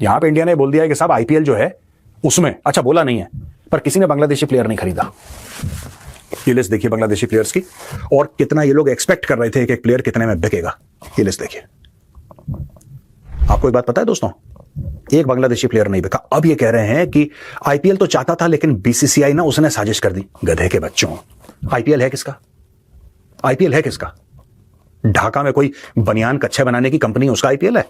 यहां पे इंडिया ने बोल दिया है कि साहब आईपीएल जो है उसमें, अच्छा बोला नहीं है, पर किसी ने बांग्लादेशी प्लेयर नहीं खरीदा। ये लिस्ट देखिए बांग्लादेशी प्लेयर्स की, और कितना ये लोग एक्सपेक्ट कर रहे थे कि एक प्लेयर कितने में बिकेगा। ये लिस्ट देखिए। आपको एक बात पता है दोस्तों, एक बांग्लादेशी प्लेयर नहीं बिका। अब ये कह रहे हैं कि आईपीएल तो चाहता था लेकिन बीसीसीआई ना उसने साजिश कर दी। गधे के बच्चों, आईपीएल है किसका? आईपीएल है किसका? ढाका में कोई बनियान कच्छे बनाने की कंपनी, उसका आईपीएल है?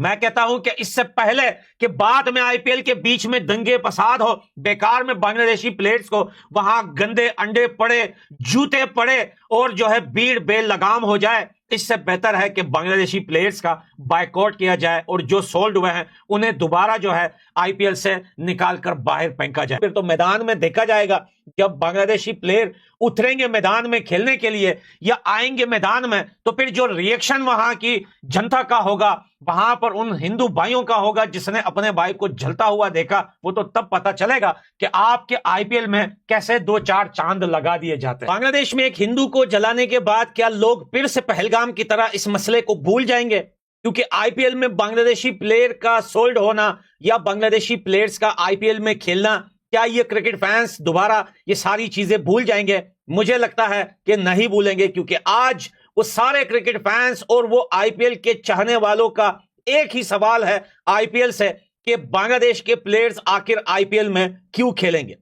मैं कहता हूं कि इससे पहले कि बाद में आईपीएल के बीच में दंगे फसाद हो, बेकार में बांग्लादेशी प्लेयर्स को वहां गंदे अंडे पड़े, जूते पड़े और जो है भीड़ बेलगाम हो जाए, इससे बेहतर है कि बांग्लादेशी प्लेयर्स का बायकॉट किया जाए और जो सोल्ड हुए हैं उन्हें दोबारा जो है आईपीएल से निकाल कर बाहर फेंका जाए। फिर तो मैदान में देखा जाएगा, जब बांग्लादेशी प्लेयर उतरेंगे मैदान में खेलने के लिए या आएंगे मैदान में, तो फिर जो रिएक्शन वहां की जनता का होगा, वहां पर उन हिंदू भाइयों का होगा जिसने अपने भाई को जलता हुआ देखा, वो तो तब पता चलेगा कि आपके आईपीएल में कैसे दो चार चांद लगा दिए जाते हैं। बांग्लादेश में एक हिंदू को जलाने के बाद क्या लोग फिर से पहलगाम की तरह इस मसले को भूल जाएंगे? क्योंकि आईपीएल में बांग्लादेशी प्लेयर का सोल्ड होना या बांग्लादेशी प्लेयर्स का आईपीएल में खेलना, क्या ये क्रिकेट फैंस दोबारा ये सारी चीजें भूल जाएंगे? मुझे लगता है कि नहीं भूलेंगे, क्योंकि आज वो सारे क्रिकेट फैंस और वो आईपीएल के चाहने वालों का एक ही सवाल है आईपीएल से कि बांग्लादेश के प्लेयर्स आखिर आईपीएल में क्यों खेलेंगे।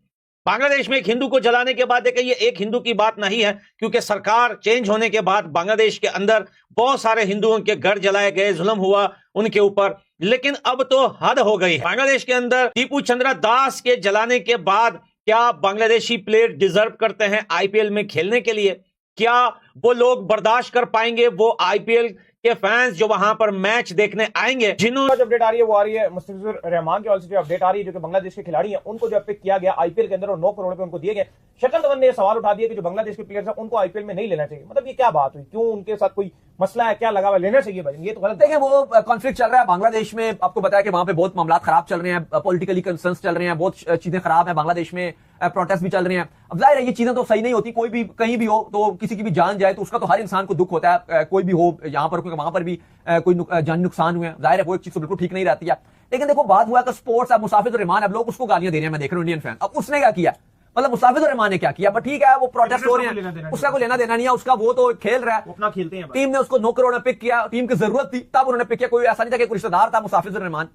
बांग्लादेश में एक हिंदू को जलाने के बाद, देखिए ये एक हिंदू की बात नहीं है, क्योंकि सरकार चेंज होने के बाद बांग्लादेश के अंदर बहुत सारे हिंदुओं के घर जलाए गए, जुल्म हुआ उनके ऊपर, लेकिन अब तो हद हो गई है। बांग्लादेश के अंदर दीपू चंद्रा दास के जलाने के बाद क्या बांग्लादेशी प्लेयर डिजर्व करते हैं आईपीएल में खेलने के लिए? क्या वो लोग बर्दाश्त कर पाएंगे, वो आईपीएल के फैंस जो वहां पर मैच देखने आएंगे? जिन्होंने अपडेट आ रही है वो आ रही है मुस्तफिजुर रहमान की ओर से जो अपडेट आ रही है, जो कि बांग्लादेश के खिलाड़ी हैं उनको जो पिक किया गया आईपीएल के अंदर और 9 करोड़ पे उनको दिए गए। शकल धवन ने सवाल उठा दिया कि जो बांग्लादेश के प्लेयर्स हैं उनको आईपीएल में नहीं लेना चाहिए। मतलब ये क्या बात हुई? क्यों उनके साथ कोई मसला है? क्या लगा हुआ? लेना चाहिए भाई, ये तो गलत। देखिए वो कॉन्फ्लिक्ट चल रहा है बांग्लादेश में। आपको बताया कि वहां पे बहुत मामला खराब चल रहे हैं, पॉलिटिकली कंसर्न्स चल रहे हैं, बहुत चीजें खराब है बांग्लादेश में, प्रोटेस्ट भी चल रही हैं। अब जाहिर है ये चीजें तो सही नहीं होती, कोई भी कहीं भी हो तो किसी की भी जान जाए तो उसका तो हर इंसान को दुख होता है, कोई भी हो यहाँ पर वहां पर भी कोई जानी नुकसान हुए, जाहिर है वो एक चीज तो बिल्कुल ठीक नहीं रहती है। लेकिन देखो बात हुआ कि स्पोर्ट्स, अब मुसाफिजुर रहमान, अब लोग उसको गालियां दे रहे हैं, मैं देख रहा हूं इंडियन फैन। अब उसने क्या किया, मतलब मुसाफिजुर रहमान ने क्या किया? बट ठीक है वो प्रोटेस्ट हो रहे हैं, उसका कोई लेना देना नहीं है, उसका वो तो खेल रहा है, अपना खेलते हैं। टीम ने उसको 9 करोड़ में पिक किया, टीम की जरूरत थी तब उन्होंने पिक किया, कोई ऐसा नहीं था कि कोई रिश्तेदार था मुसाफिजुर रहमान,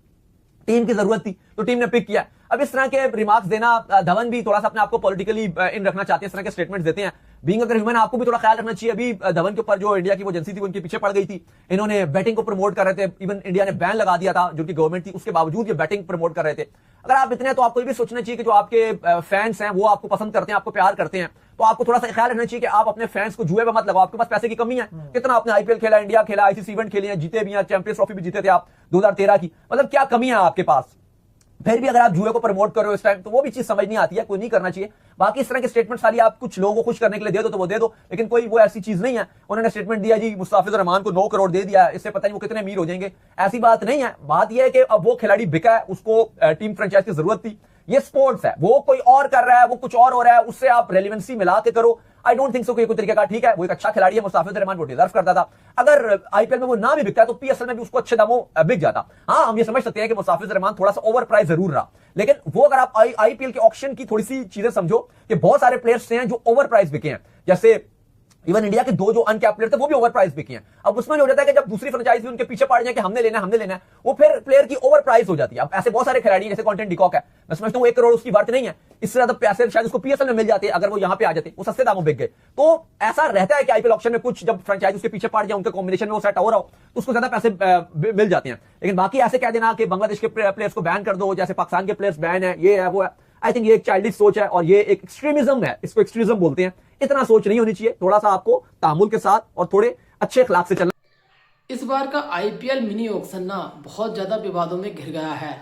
टीम की जरूरत थी तो टीम ने पिक किया। अब इस तरह के रिमार्क्स देना, धवन भी थोड़ा सा अपने आपको पॉलिटिकली इन रखना चाहते हैं, इस तरह के स्टेटमेंट्स देते हैं। बीइंग अगर ह्यूमन आपको भी थोड़ा ख्याल रखना चाहिए। अभी धवन के ऊपर जो इंडिया की वो एजेंसी थी उनके पीछे पड़ गई थी, इन्होंने बैटिंग को प्रमोट कर रहे थे, इवन इंडिया ने बैन लगा दिया था जो कि गवर्नमेंट थी, उसके बावजूद ये बैटिंग प्रमोट कर रहे थे। अगर आप इतने, तो आपको ये भी सोचना चाहिए कि जो आपके फैंस हैं वो आपको पसंद करते हैं, आपको प्यार करते हैं, तो आपको थोड़ा सा ख्याल रखना चाहिए कि आप अपने फैंस को जुए में मत लगाओ। आपके पास पैसे की कमी है, कितना आपने आईपीएल खेला, इंडिया खेला, आईसीसी इवेंट खेले हैं, जीते भी हैं, चैंपियंस ट्रॉफी भी जीते थे आप 2013 की, मतलब क्या कमी है आपके पास? फिर भी अगर आप जुए को प्रमोट कर रहे हो इस टाइम, तो वो भी चीज समझ नहीं आती है, कोई नहीं करना चाहिए। बाकी इस तरह के स्टेटमेंट सारी आप कुछ लोगों को खुश करने के लिए दे दो तो वो दे दो, लेकिन कोई वो ऐसी चीज नहीं है। उन्होंने स्टेटमेंट दिया जी मुस्ताफिजुर रहमान को 9 करोड़ दे दिया, इससे पता नहीं वो कितने अमीर हो जाएंगे, ऐसी बात नहीं है। बात यह है कि अब वो खिलाड़ी बिका है, उसको टीम फ्रेंचाइज की जरूरत थी, ये स्पोर्ट्स है, वो कोई और कर रहा है, वो कुछ और हो रहा है, उससे आप रेलिवेंसी मिला के करो। आई डोंट थिंक सो कि कोई तरीका का ठीक है। वो एक अच्छा खिलाड़ी है मुस्ताफिजुर रहमान, वो डिजर्व करता था। अगर आईपीएल में वो ना भी बिकता है तो पीएसएल में भी उसको अच्छे दामों बिक जाता। हाँ, हम ये समझ सकते हैं कि मुस्ताफिजुर रहमान थोड़ा सा ओवर प्राइस जरूर रहा, लेकिन वो अगर आप आईपीएल के ऑक्शन की थोड़ी सी चीजें समझो कि बहुत सारे प्लेयर्स हैं जो ओवर प्राइस बिके हैं, जैसे इवन इंडिया के 2 जो अनकैप्ड प्लेयर थे वो भी ओवर प्राइस बिके हैं। अब उसमें जो हो जाता है कि जब दूसरी फ्रेंचाइज भी उनके पीछे पड़ जाए कि हमने लेना है, वो फिर प्लेयर की ओवर प्राइस हो जाती है। अब ऐसे बहुत सारे खिलाड़ी जैसे कॉन्टेंट डिकॉक है, मैं समझता हूँ 1 करोड़ उसकी बात नहीं है, इससे ज्यादा पैसे शायद उसको पीएसएल में मिल जाते, अगर वो यहां पे आ जाते, वो सस्ते दामों बिक गए। तो ऐसा रहता है कि आईपीएल ऑक्शन में कुछ जब फ्रेंचाइज उसके पीछे पड़ जाए, उनके कॉम्बिनेशन में वो सेट हो रहा हो, तो उसको ज्यादा पैसे मिल जाते हैं। लेकिन बाकी ऐसे कह देना कि बांग्लादेश के प्लेयर्स को बैन कर दो, जैसे पाकिस्तान के प्लेयर्स बैन है, ये है वो है, आई थिंक ये एक चाइल्डिश सोच है और ये एक एक्सट्रीमिज्म है, इसको एक्सट्रीमिज्म बोलते हैं। इतना सोच नहीं होनी चाहिए, थोड़ा सा आपको तामुल के साथ और थोड़े अच्छे अखलाक से चलना। इस बार का आईपीएल मिनी ऑक्शन ना बहुत ज़्यादा विवादों में घिर गया है।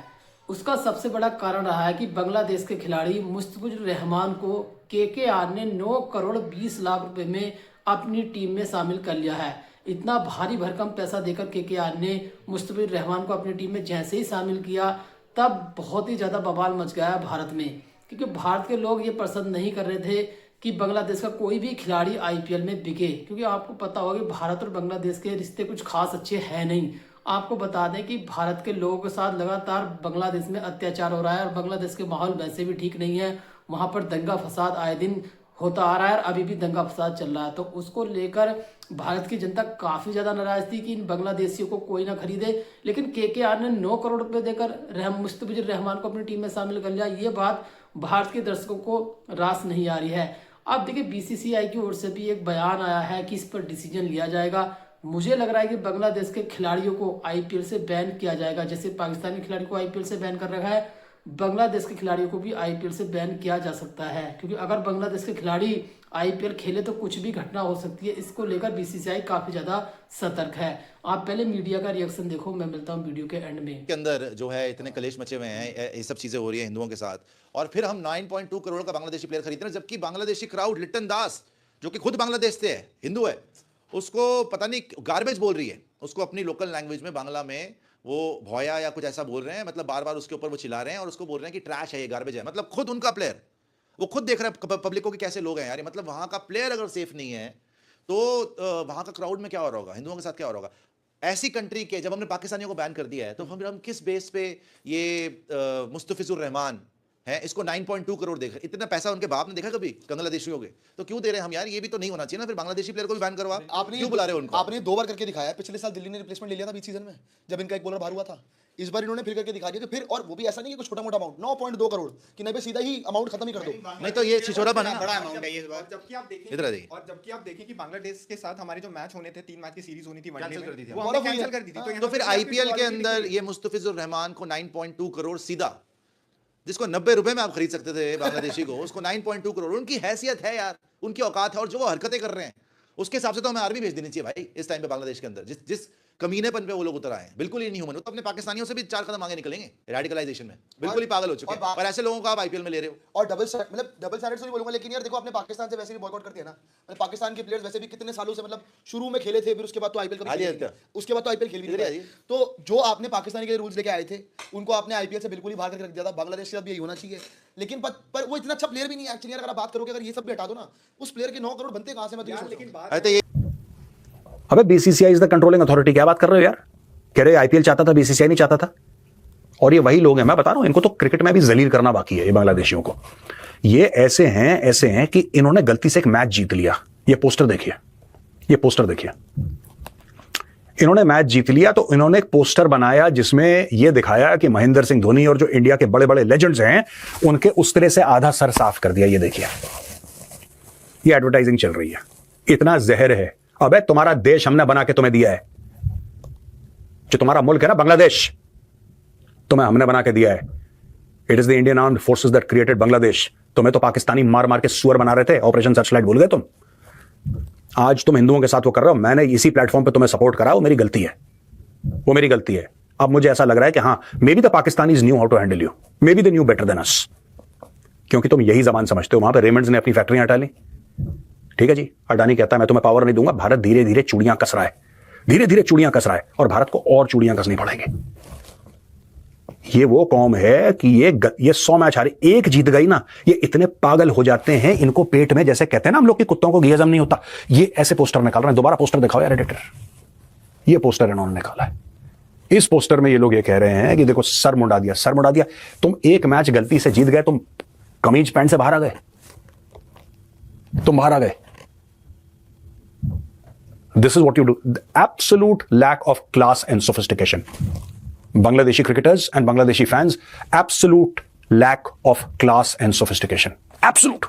उसका सबसे बड़ा कारण रहा है कि बांग्लादेश के खिलाड़ी मुस्तफिजुर रहमान को केकेआर ने 9 करोड़ 20 लाख रुपए में अपनी टीम में शामिल कर लिया है। इतना भारी भरकम पैसा देकर केकेआर ने मुस्तफिजुर रहमान को अपनी टीम में जैसे ही शामिल किया, तब बहुत ही ज़्यादा बवाल मच गया है भारत में, क्योंकि भारत के लोग ये पसंद नहीं कर रहे थे कि बांग्लादेश का कोई भी खिलाड़ी आईपीएल में बिके, क्योंकि आपको पता होगा कि भारत और बांग्लादेश के रिश्ते कुछ खास अच्छे हैं नहीं। आपको बता दें कि भारत के लोगों के साथ लगातार बांग्लादेश में अत्याचार हो रहा है और बांग्लादेश के माहौल वैसे भी ठीक नहीं है। वहाँ पर दंगा फसाद आए दिन होता आ रहा है और अभी भी दंगा फसाद चल रहा है। तो उसको लेकर भारत की जनता काफ़ी ज़्यादा नाराज़ थी कि इन बांग्लादेशियों को कोई ना खरीदे, लेकिन केकेआर ने 9 करोड़ रुपए देकर मुस्तफिजुर रहमान को अपनी टीम में शामिल कर लिया। ये बात भारत के दर्शकों को रास नहीं आ रही है। अब देखिए बीसीसीआई की ओर से भी एक बयान आया है कि इस पर डिसीजन लिया जाएगा। मुझे लग रहा है कि बांग्लादेश के खिलाड़ियों को आईपीएल से बैन किया जाएगा। जैसे पाकिस्तानी खिलाड़ी को आईपीएल से बैन कर रखा है, बांग्लादेश के खिलाड़ियों को भी आईपीएल से बैन किया जा सकता है, क्योंकि अगर बांग्लादेश के खिलाड़ी आईपीएल खेले तो कुछ भी घटना हो सकती है। इसको लेकर बीसीसीआई काफी ज्यादा सतर्क है। आप पहले मीडिया का रिएक्शन देखो, मैं मिलता हूं वीडियो के एंड में। के अंदर जो है इतने कलेश मचे हुए हैं, ये सब चीजें हो रही है हिंदुओं के साथ, और फिर हम 9.2 करोड़ का बांग्लादेशी प्लेयर खरीद रहे हैं, जबकि बांग्लादेशी क्राउड लिटन दास जो कि खुद बांग्लादेश से है, हिंदू है, उसको पता नहीं गार्बेज बोल रही है, उसको अपनी लोकल लैंग्वेज में बांग्ला में वो भौया या कुछ ऐसा बोल रहे हैं, मतलब बार बार उसके ऊपर वो चिल्ला रहे हैं और उसको बोल रहे हैं कि ट्रैश है, ये गार्बेज है। मतलब खुद उनका प्लेयर, वो खुद देख रहे हैं पब्लिक को कि कैसे लोग हैं यार। मतलब वहां का प्लेयर अगर सेफ नहीं है तो वहां का क्राउड में क्या हो रहा होगा, हिंदुओं के साथ क्या हो रहा होगा। ऐसी कंट्री के जब हमने पाकिस्तानियों को बैन कर दिया है तो हम किस बेस पे ये मुस्तफिजुर रहमान है इसको 9.2 करोड़ देख रहे हैं। इतना पैसा उनके बाप ने देखा कभी बांग्लादेशियों के, तो क्यों दे रहे हैं हम यार। ये भी तो नहीं होना चाहिए ना, फिर बांग्लादेशी प्लेयर को भी बैन करवा। आपने क्यों बुला रहे हो उनको? आपने 2 बार करके दिखाया है। पिछले साल दिल्ली ने रिप्लेसमेंट ले लिया था बीच सीजन में जब इनका एक बॉलर बाहर हुआ था। इस बार इन्होंने फिर करके दिखा दिया कि फिर, और वो भी ऐसा नहीं है कि छोटा मोटा अमाउंट 9.2 करोड़ कि नहीं पे सीधा ही अमाउंट खत्म ही कर दो। नहीं तो ये छिछोरा बना बड़ा अमाउंट है ये इस बार। जबकि आप देखें, इधर आ जाइए। और जबकि आप देखें कि बांग्लादेश के साथ हमारे जो मैच होने थे, 3 मैच की सीरीज होनी थी, वनडे कैंसिल कर दी थी। में, वो हमने कैंसिल कर दी थी। तो फिर आईपीएल के अंदर ये मुस्तफिजुर रहमान को 9.2 करोड़ सीधा, जिसको 90 रुपए में आप खरीद सकते थे बांग्लादेशी को, उसको 9.2 करोड़। उनकी हैसियत है यार, उनकी औकात है, और जो वो हरकतें कर रहे हैं उसके हिसाब से तो हमें आर्मी भेज देनी चाहिए भाई इस टाइम पे बांग्लादेश के अंदर। जिस कमीनेपन पे वो लोग उतर आए हैं, बिल्कुल ही नहीं हुए। तो अपने पाकिस्तानियों से भी 4 कदम आगे निकलेंगे रेडिकलाइजेशन में, बिल्कुल ही पागल हो चुके हैं। और ऐसे लोगों को आप आईपीएल में ले रहे हो। और डबल स्टैंडर्ड से नहीं बोलूंगा, लेकिन यार देखो आपने पाकिस्तान से वैसे भी बॉयकॉट कर दिया ना। मतलब पाकिस्तान के प्लेयर्स वैसे भी कितने सालों से, मतलब शुरू में खेले थे, फिर उसके बाद तो आईपीएल उसके बाद तो आईपीएल खेल भी नहीं। तो जो आपने पाकिस्तानी के रूल्स लेके आए थे उनको आपने आईपीएल से बिल्कुल ही बाहर करके रख दिया था। बांग्लादेश के साथ भी यही होना चाहिए, लेकिन पर वो इतना अच्छा प्लेयर भी नहीं है एक्चुअली। अगर आप बात करोगे, अगर ये सब भी हटा दो ना, उस प्लेयर के 9 करोड़ बनते कहां से? मैं तो ये अबे BCCI is the controlling authority, क्या बात कर रहे हो यार। कह रहे आईपीएल चाहता था, बीसीसीआई नहीं चाहता था। और ये वही लोग हैं, मैं बता रहा हूं, इनको तो क्रिकेट में भी जलील करना बाकी है ये बांग्लादेशियों को। ये ऐसे हैं कि इन्होंने गलती से एक मैच जीत लिया। ये पोस्टर देखिए, ये पोस्टर देखिए। इन्होंने मैच जीत लिया तो इन्होंने एक पोस्टर बनाया जिसमें यह दिखाया कि महेंद्र सिंह धोनी और जो इंडिया के बड़े बड़े लेजेंड्स हैं उनके उस तरह से आधा सर साफ कर दिया। ये देखिए, ये एडवर्टाइजिंग चल रही है। इतना जहर है। अबे तुम्हारा देश हमने बना के तुम्हें दिया है, जो तुम्हारा मुल्क है ना बांग्लादेश, तुम्हें हमने बना के दिया है। It is the Indian armed forces that created Bangladesh. तुम्हें तो पाकिस्तानी मार मार के सुअर बना रहे थे, ऑपरेशन सर्चलाइट भूल गए तुम। आज तुम हिंदुओं के साथ वो कर रहे हो। मैंने इसी प्लेटफॉर्म पे तुम्हें सपोर्ट करा, वो मेरी गलती है, वो मेरी गलती है। अब मुझे ऐसा लग रहा है कि हाँ, maybe the Pakistanis knew how to handle you, maybe they knew better than us, क्योंकि तुम यही जबान समझते हो। वहां पे रेमंड्स ने अपनी फैक्ट्रियां हटा ली, ठीक है जी। अडानी कहता है मैं तुम्हें पावर नहीं दूंगा। भारत धीरे धीरे चूड़ियां कस रहा है, धीरे धीरे चूड़ियां कस रहा है, और भारत को और चूड़ियां कसनी पड़ेंगी। ये वो कौम है कि ये 100 मैच हारी, एक जीत गई ना, ये इतने पागल हो जाते हैं, इनको पेट में, जैसे कहते हैं ना हम लोग कि कुत्तों को घी हजम नहीं होता, ये ऐसे पोस्टर निकाल रहे हैं। दोबारा पोस्टर दिखाओ यार एडिटर, ये पोस्टर इन्होंने निकाला है। इस पोस्टर में ये लोग ये कह रहे हैं कि देखो सर मुंडा दिया, सर मुंडा दिया। तुम एक मैच गलती से जीत गए, तुम कमीज पैंट से बाहर आ गए, तुम बाहर आ गए। This is what you do. The absolute lack of class and sophistication. Bangladeshi cricketers and Bangladeshi fans, absolute lack of class and sophistication. Absolute.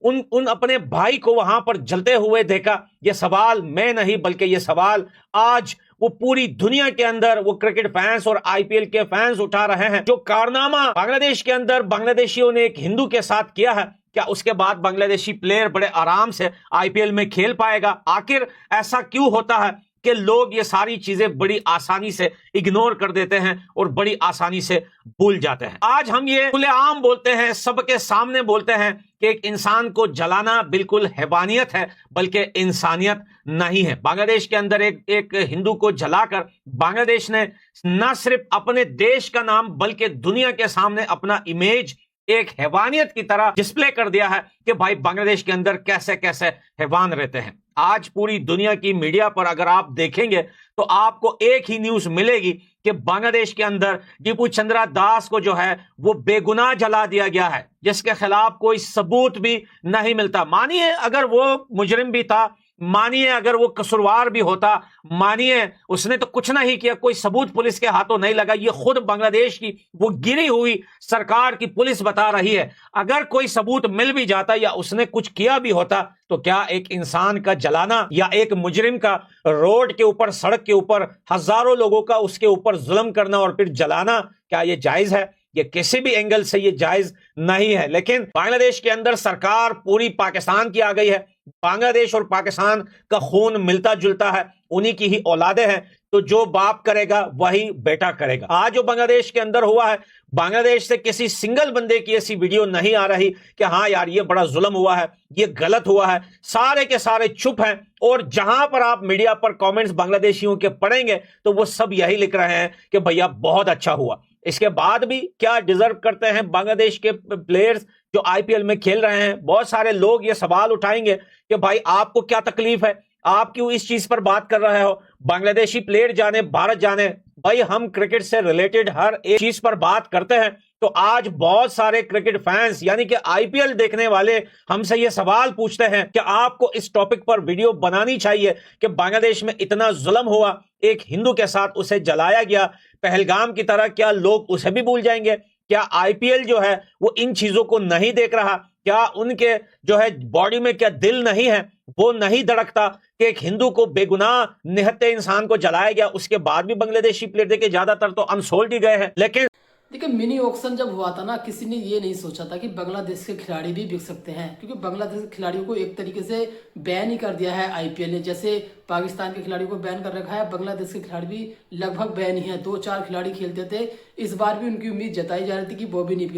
उन अपने भाई को वहां पर जलते हुए देखा। ये सवाल मैं नहीं, बल्कि ये सवाल आज वो पूरी दुनिया के अंदर वो क्रिकेट फैंस और आईपीएल के फैंस उठा रहे हैं। जो कारनामा बांग्लादेश के अंदर बांग्लादेशियों ने एक हिंदू के साथ किया है, क्या उसके बाद बांग्लादेशी प्लेयर बड़े आराम से आईपीएल में खेल पाएगा? आखिर ऐसा क्यों होता है कि लोग ये सारी चीजें बड़ी आसानी से इग्नोर कर देते हैं और बड़ी आसानी से भूल जाते हैं? आज हम ये खुलेआम बोलते हैं, सबके सामने बोलते हैं कि एक इंसान को जलाना बिल्कुल हैवानियत है, बल्कि इंसानियत नहीं है। बांग्लादेश के अंदर एक हिंदू को जलाकर बांग्लादेश ने न सिर्फ अपने देश का नाम बल्कि दुनिया के सामने अपना इमेज एक हैवानियत की तरह डिस्प्ले कर दिया है कि भाई बांग्लादेश के अंदर कैसे कैसे हैवान रहते हैं। आज पूरी दुनिया की मीडिया पर अगर आप देखेंगे तो आपको एक ही न्यूज मिलेगी कि बांग्लादेश के अंदर दीपू चंद्रा दास को जो है वो बेगुनाह जला दिया गया है, जिसके खिलाफ कोई सबूत भी नहीं मिलता। मानिए अगर वो मुजरिम भी था, मानिए अगर वो कसूरवार भी होता, मानिए उसने तो कुछ नहीं किया, कोई सबूत पुलिस के हाथों नहीं लगा, ये खुद बांग्लादेश की वो गिरी हुई सरकार की पुलिस बता रही है। अगर कोई सबूत मिल भी जाता या उसने कुछ किया भी होता तो क्या एक इंसान का जलाना या एक मुजरिम का रोड के ऊपर, सड़क के ऊपर हजारों लोगों का उसके ऊपर जुल्म करना और फिर जलाना, क्या ये जायज है? ये किसी भी एंगल से ये जायज नहीं है। लेकिन बांग्लादेश के अंदर सरकार पूरी पाकिस्तान की आ गई है। बांग्लादेश और पाकिस्तान का खून मिलता जुलता है, उन्हीं की ही औलादे हैं, तो जो बाप करेगा वही बेटा करेगा। आज जो बांग्लादेश के अंदर हुआ है, बांग्लादेश से किसी सिंगल बंदे की ऐसी वीडियो नहीं आ रही कि हाँ यार ये बड़ा जुल्म हुआ है, ये गलत हुआ है। सारे के सारे चुप हैं और जहां पर आप मीडिया पर कमेंट्स बांग्लादेशियों के पढ़ेंगे तो वो सब यही लिख रहे हैं कि भैया बहुत अच्छा हुआ। इसके बाद भी क्या डिजर्व करते हैं बांग्लादेश के प्लेयर्स जो आईपीएल में खेल रहे हैं? बहुत सारे लोग ये सवाल उठाएंगे कि भाई आपको क्या तकलीफ है, आप क्यों इस चीज पर बात कर रहे हो? बांग्लादेशी प्लेयर जाने, भारत जाने, भाई हम क्रिकेट से रिलेटेड हर एक चीज पर बात करते हैं। तो आज बहुत सारे क्रिकेट फैंस यानी कि आईपीएल देखने वाले हमसे ये सवाल पूछते हैं कि आपको इस टॉपिक पर वीडियो बनानी चाहिए कि बांग्लादेश में इतना जुल्म हुआ, एक हिंदू के साथ उसे जलाया गया पहलगाम की तरह, क्या लोग उसे भी भूल जाएंगे? क्या आईपीएल जो है वो इन चीजों को नहीं देख रहा? क्या उनके जो है बॉडी में क्या दिल नहीं है, वो नहीं धड़कता कि एक हिंदू को बेगुनाह निहत्थे इंसान को जलाया गया? उसके बाद भी बांग्लादेशी प्लेयर देखिए ज्यादातर तो अनसोल्ड ही गए हैं। लेकिन देखिए मिनी ऑक्शन जब हुआ था ना, किसी ने ये नहीं सोचा था कि बांग्लादेश के खिलाड़ी भी बिक सकते हैं, क्योंकि बांग्लादेश के खिलाड़ियों को एक तरीके से बैन ही कर दिया है आईपीएल ने। जैसे पाकिस्तान के खिलाड़ियों को बैन कर रखा है, बांग्लादेश के खिलाड़ी भी लगभग बैन ही है। 2-4 खिलाड़ी खेलते थे, इस बार भी उनकी उम्मीद जताई जा रही थी कि वो भी नहीं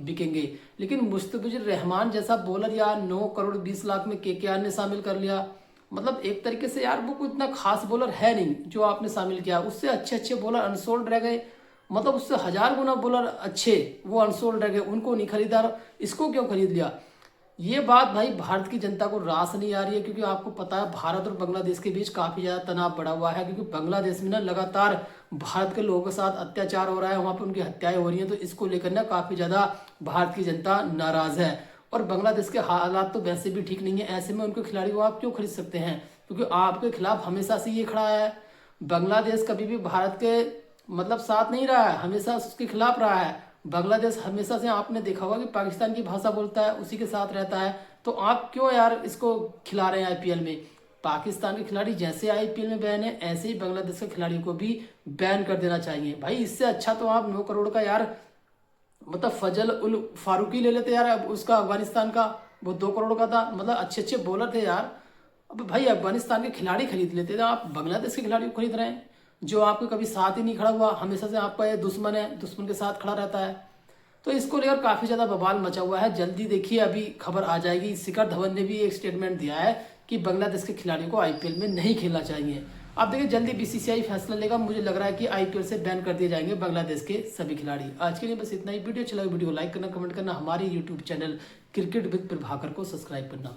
बिकेंगे। लेकिन मुस्तफिजुर रहमान जैसा बॉलर यार 9 करोड़ 20 लाख में केकेआर ने शामिल कर लिया। मतलब एक तरीके से यार वो कोई इतना खास बॉलर है नहीं जो आपने शामिल किया। उससे अच्छे बॉलर अनसोल्ड रह गए, मतलब उससे 1000 गुना बॉलर अच्छे वो अनसोल्ड रह गए, उनको नहीं खरीदा, इसको क्यों खरीद लिया? ये बात भाई भारत की जनता को रास नहीं आ रही है, क्योंकि आपको पता है भारत और बांग्लादेश के बीच काफी ज्यादा तनाव बढ़ा हुआ है, क्योंकि बांग्लादेश में ना लगातार भारत के लोगों के साथ अत्याचार हो रहा है, वहां पर उनकी हत्याएं हो रही हैं। तो इसको लेकर ना काफी ज्यादा भारत की जनता नाराज है और बांग्लादेश के हालात तो वैसे भी ठीक नहीं है। ऐसे में उनके खिलाड़ी को आप क्यों खरीद सकते हैं? क्योंकि आपके खिलाफ हमेशा से ये खड़ा है। बांग्लादेश कभी भी भारत के मतलब साथ नहीं रहा है, हमेशा उसके खिलाफ रहा है। बांग्लादेश हमेशा से आपने देखा होगा कि पाकिस्तान की भाषा बोलता है, उसी के साथ रहता है। तो आप क्यों यार इसको खिला रहे हैं आईपीएल में? पाकिस्तान के खिलाड़ी जैसे आईपीएल में बैन है, ऐसे ही बांग्लादेश के खिलाड़ियों को भी बैन कर देना चाहिए भाई। इससे अच्छा तो आप 9 करोड़ का यार मतलब फजल उल फारूकी ले लेते यार, अब उसका अफगानिस्तान का वो 2 करोड़ का था, मतलब अच्छे बॉलर थे यार। अब भाई अफगानिस्तान के खिलाड़ी खरीद लेते थे, आप बांग्लादेश के खिलाड़ी को खरीद रहे हैं जो आपके कभी साथ ही नहीं खड़ा हुआ, हमेशा से आपका ये दुश्मन है, दुश्मन के साथ खड़ा रहता है। तो इसको लेकर काफी ज्यादा बवाल मचा हुआ है। जल्दी देखिए अभी खबर आ जाएगी। शिखर धवन ने भी एक स्टेटमेंट दिया है कि बांग्लादेश के खिलाड़ियों को आईपीएल में नहीं खेलना चाहिए। अब देखिए जल्दी बीसीसीआई फैसला लेगा। मुझे लग रहा है कि आईपीएल से बैन कर दिए जाएंगे बांग्लादेश के सभी खिलाड़ी। आज के लिए बस इतना ही। वीडियो अच्छा लगा वीडियो लाइक करना, कमेंट करना, हमारे YouTube channel cricket with Prabhakar को सब्सक्राइब करना।